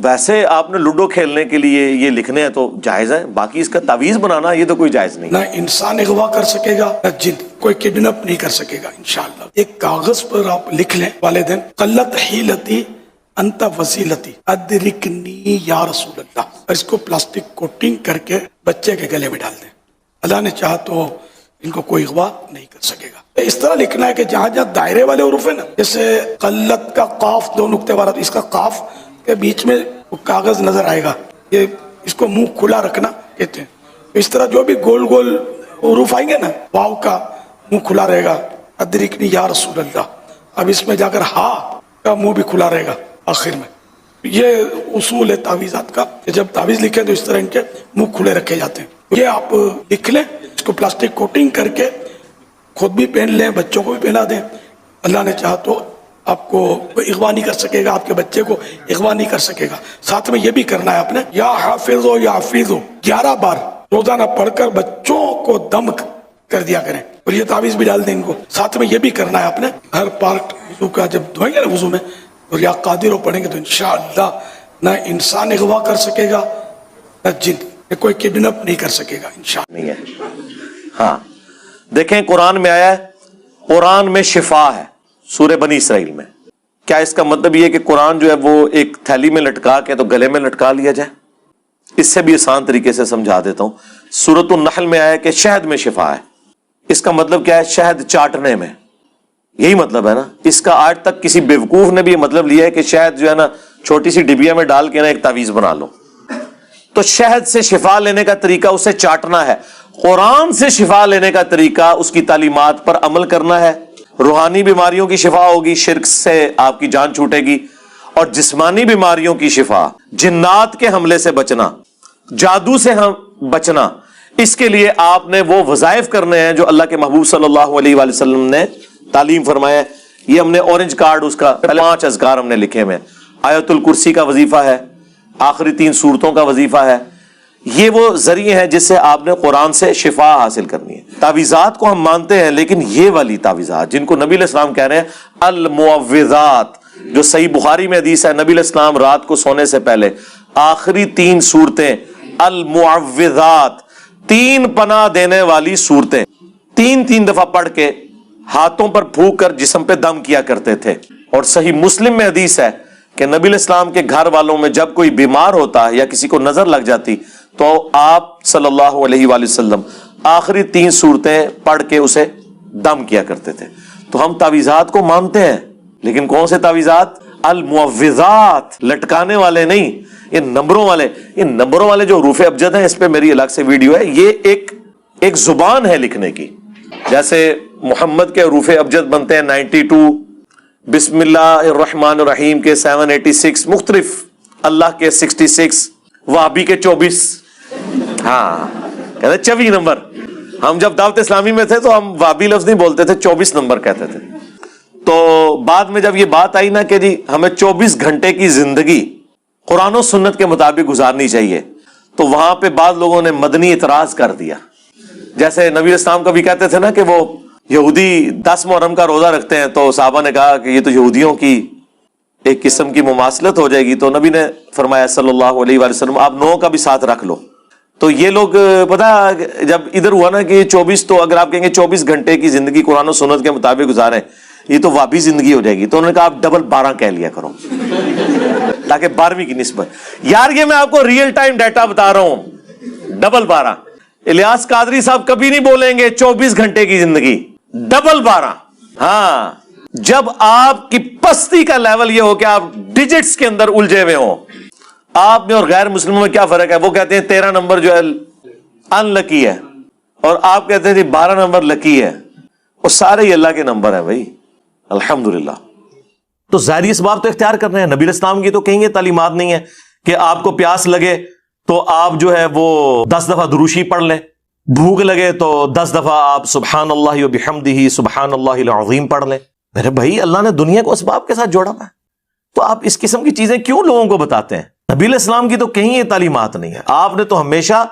ویسے آپ نے لوڈو کھیلنے کے لیے یہ لکھنے ہیں تو جائز ہے، باقی اس کا تعویذ بنانا یہ تو کوئی جائز نہیں۔ نہ انسان اغوا کر سکے گا نہ جن، کوئی کڈنپ نہیں کر سکے گا انشاءاللہ۔ ایک کاغذ پر آپ لکھ لیں والدین، قلت حیلتی انت وسیلتی ادرکنی یا رسول اللہ، اور اس کو پلاسٹک کوٹنگ کر کے بچے کے گلے میں ڈال دیں، اللہ نے چاہا تو ان کو کوئی اغوا نہیں کر سکے گا۔ اس طرح لکھنا ہے کہ جہاں جہاں دائرے والے حروف ہیں نا، جیسے قلت کا قاف دو نقطے والا، اس کا قاف کے بیچ میں کاغذ نظر آئے گا، یہ اس کو منہ کھلا رکھنا کہتے ہیں۔ اس طرح جو بھی گول گول حروف آئیں گے نا، واو کا منہ کھلا رہے گا، ادرکنی یا رسول اللہ۔ اب اس میں جا کر ہا کا منہ بھی کھلا رہے گا آخر میں۔ یہ اصول ہے تعویذات کا کہ جب تعویذ لکھیں تو اس طرح ان کے منہ کھلے رکھے جاتے ہیں۔ یہ آپ لکھ لیں، اس کو پلاسٹک کوٹنگ کر کے خود بھی پہن لیں، بچوں کو بھی پہنا دیں، اللہ نے چاہا تو آپ کو کوئی اغوا نہیں کر سکے گا، آپ کے بچے کو اغوا نہیں کر سکے گا۔ ساتھ میں یہ بھی کرنا ہے آپ نے، یا حافظ ہو یا حافظ ہو 11 بار روزانہ پڑھ کر بچوں کو دم کر دیا کریں، اور یہ تعویذ بھی ڈال دیں ان کو۔ ساتھ میں یہ بھی کرنا ہے آپ نے، ہر پارٹ وضو کا جب دھوئیں گے نا وضو میں، اور یا قادر ہو پڑھیں گے تو انشاءاللہ نہ انسان اغوا کر سکے گا نہ جن، کوئی کڈنپ نہیں کر سکے گا انشاءاللہ۔ نہیں ہے۔ ہاں دیکھیں قرآن میں آیا ہے، قرآن میں شفا ہے، سورہ بنی اسرائیل میں۔ کیا اس کا مطلب یہ ہے کہ قرآن جو ہے وہ ایک تھیلی میں لٹکا کے تو گلے میں لٹکا لیا جائے؟ اس سے بھی آسان طریقے سے سمجھا دیتا ہوں۔ سورۃ النحل میں آیا ہے کہ شہد میں شفا ہے۔ اس کا مطلب کیا ہے؟ شہد چاٹنے میں، یہی مطلب ہے نا۔ اس کا آج تک کسی بیوقوف نے بھی یہ مطلب لیا ہے کہ شہد جو ہے نا چھوٹی سی ڈبیا میں ڈال کے نا ایک تعویذ بنا لو۔ تو شہد سے شفا لینے کا طریقہ اسے چاٹنا ہے، قرآن سے شفا لینے کا طریقہ اس کی تعلیمات پر عمل کرنا ہے۔ روحانی بیماریوں کی شفا ہوگی، شرک سے آپ کی جان چھوٹے گی، اور جسمانی بیماریوں کی شفا، جنات کے حملے سے بچنا، جادو سے بچنا، اس کے لیے آپ نے وہ وظائف کرنے ہیں جو اللہ کے محبوب صلی اللہ علیہ وآلہ وسلم نے تعلیم فرمایا ہے۔ یہ ہم نے اورنج کارڈ اس کا 5 اذکار ہم نے لکھے ہوئے ہیں۔ آیت الکرسی کا وظیفہ ہے، آخری 3 سورتوں کا وظیفہ ہے۔ یہ وہ ذریعے ہیں جس سے آپ نے قرآن سے شفا حاصل کرنی ہے۔ تعویذات کو ہم مانتے ہیں، لیکن یہ والی تعویذات جن کو نبی علیہ السلام کہہ رہے ہیں المعوذات، جو صحیح بخاری میں حدیث ہے، نبی علیہ السلام رات کو سونے سے پہلے آخری 3 سورتیں المعوذات، 3 پناہ دینے والی صورتیں 3 دفعہ پڑھ کے ہاتھوں پر پھونک کر جسم پہ دم کیا کرتے تھے۔ اور صحیح مسلم میں حدیث ہے کہ نبی علیہ السلام کے گھر والوں میں جب کوئی بیمار ہوتا یا کسی کو نظر لگ جاتی تو آپ صلی اللہ علیہ وآلہ وسلم آخری 3 سورتیں پڑھ کے اسے دم کیا کرتے تھے۔ تو ہم تعویذات کو مانتے ہیں، لیکن کون سے تعویذات؟ المعوذات، لٹکانے والے نہیں، یہ نمبروں والے۔ یہ نمبروں والے جو حروف ابجد ہیں، اس پہ میری الگ سے ویڈیو ہے۔ یہ ایک زبان ہے لکھنے کی، جیسے محمد کے حروف ابجد بنتے ہیں 92، بسم اللہ الرحمن الرحیم کے 786 مختلف، اللہ کے 66، وہابی کے 24، ہاں کہتے ہیں 24 نمبر۔ ہم جب دعوت اسلامی میں تھے تو ہم وہابی لفظ نہیں بولتے تھے، 24 نمبر کہتے تھے۔ تو بعد میں جب یہ بات آئی نا کہ جی ہمیں 24 گھنٹے کی زندگی قرآن و سنت کے مطابق گزارنی چاہیے، تو وہاں پہ بعض لوگوں نے مدنی اعتراض کر دیا۔ جیسے نبی اسلام کبھی کہتے تھے نا کہ وہ یہودی 10 محرم کا روزہ رکھتے ہیں، تو صحابہ نے کہا کہ یہ تو یہودیوں کی ایک قسم کی مماثلت ہو جائے گی، تو نبی نے فرمایا صلی اللہ علیہ وآلہ وسلم آپ 9 کا بھی ساتھ رکھ لو۔ تو یہ لوگ پتا جب ادھر ہوا نا کہ 24، تو اگر آپ کہیں گے 24 گھنٹے کی زندگی قرآن و سنت کے مطابق گزاریں، یہ تو وابی زندگی ہو جائے گی۔ تو انہوں نے کہا آپ ڈبل 12 کہہ لیا کرو تاکہ 12ویں کی نسبت۔ یار یہ میں آپ کو ریئل ٹائم ڈیٹا بتا رہا ہوں، ڈبل 12۔ الیاس قادری صاحب کبھی نہیں بولیں گے 24 گھنٹے کی زندگی، ڈبل 12۔ ہاں جب آپ کی پستی کا لیول یہ ہو کہ آپ ڈیجٹس کے اندر الجھے ہوئے ہوں۔ آپ میں اور غیر مسلموں میں کیا فرق ہے؟ وہ کہتے ہیں 13 نمبر جو ہے ان لکی ہے، اور آپ کہتے ہیں 12 نمبر لکی ہے۔ وہ سارے ہی اللہ کے نمبر ہیں بھائی، الحمدللہ۔ تو ظاہری اسباب تو اختیار کر رہے ہیں۔ نبی علیہ السلام کی تو کہیں گے تعلیمات نہیں ہے کہ آپ کو پیاس لگے تو آپ جو ہے وہ 10 دفعہ دروشی پڑھ لیں، بھوک لگے تو 10 دفعہ آپ سبحان اللہ و بحمدہ سبحان اللہ العظیم پڑھ لیں۔ میرے بھائی اللہ نے دنیا کو اسباب کے ساتھ جوڑا ہے، تو آپ اس قسم کی چیزیں کیوں لوگوں کو بتاتے ہیں؟ نبی علیہ السلام کی تو کہیں یہ تعلیمات نہیں ہے۔ آپ نے تو ہمیشہ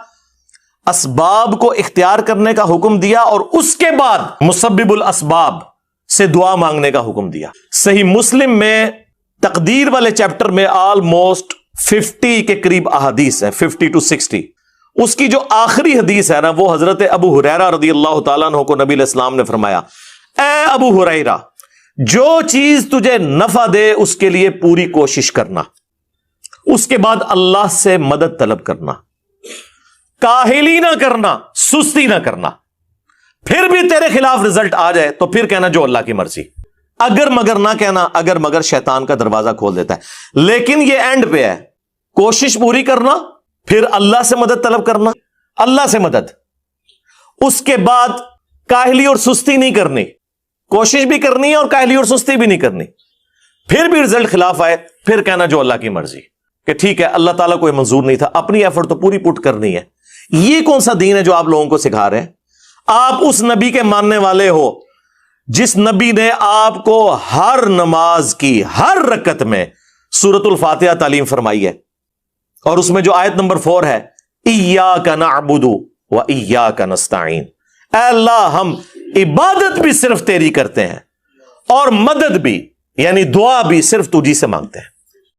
اسباب کو اختیار کرنے کا حکم دیا، اور اس کے بعد مسبب الاسباب سے دعا مانگنے کا حکم دیا۔ صحیح مسلم میں تقدیر والے چیپٹر میں آلموسٹ 50 کے قریب احادیث ہیں، 50 to 60. اس کی جو آخری حدیث ہے نا، وہ حضرت ابو ہریرہ رضی اللہ تعالیٰ عنہ کو نبی علیہ السلام نے فرمایا، اے ابو ہریرہ، جو چیز تجھے نفع دے اس کے لیے پوری کوشش کرنا، اس کے بعد اللہ سے مدد طلب کرنا، کاہلی نہ کرنا، سستی نہ کرنا. پھر بھی تیرے خلاف رزلٹ آ جائے تو پھر کہنا جو اللہ کی مرضی. اگر مگر نہ کہنا، اگر مگر شیطان کا دروازہ کھول دیتا ہے. لیکن یہ اینڈ پہ ہے، کوشش پوری کرنا، پھر اللہ سے مدد طلب کرنا، اللہ سے مدد. اس کے بعد کاہلی اور سستی نہیں کرنی، کوشش بھی کرنی ہے اور کاہلی اور سستی بھی نہیں کرنی. پھر بھی رزلٹ خلاف آئے پھر کہنا جو اللہ کی مرضی، کہ ٹھیک ہے اللہ تعالیٰ کو یہ منظور نہیں تھا، اپنی ایفرٹ تو پوری پٹ کرنی ہے. یہ کون سا دین ہے جو آپ لوگوں کو سکھا رہے ہیں؟ آپ اس نبی کے ماننے والے ہو جس نبی نے آپ کو ہر نماز کی ہر رکعت میں سورۃ الفاتحہ تعلیم فرمائی ہے، اور اس میں جو آیت نمبر 4 ہے، ایاک نعبد و ایاک نستعین، اے اللہ ہم عبادت بھی صرف تیری کرتے ہیں اور مدد بھی یعنی دعا بھی صرف تجھی سے مانگتے ہیں.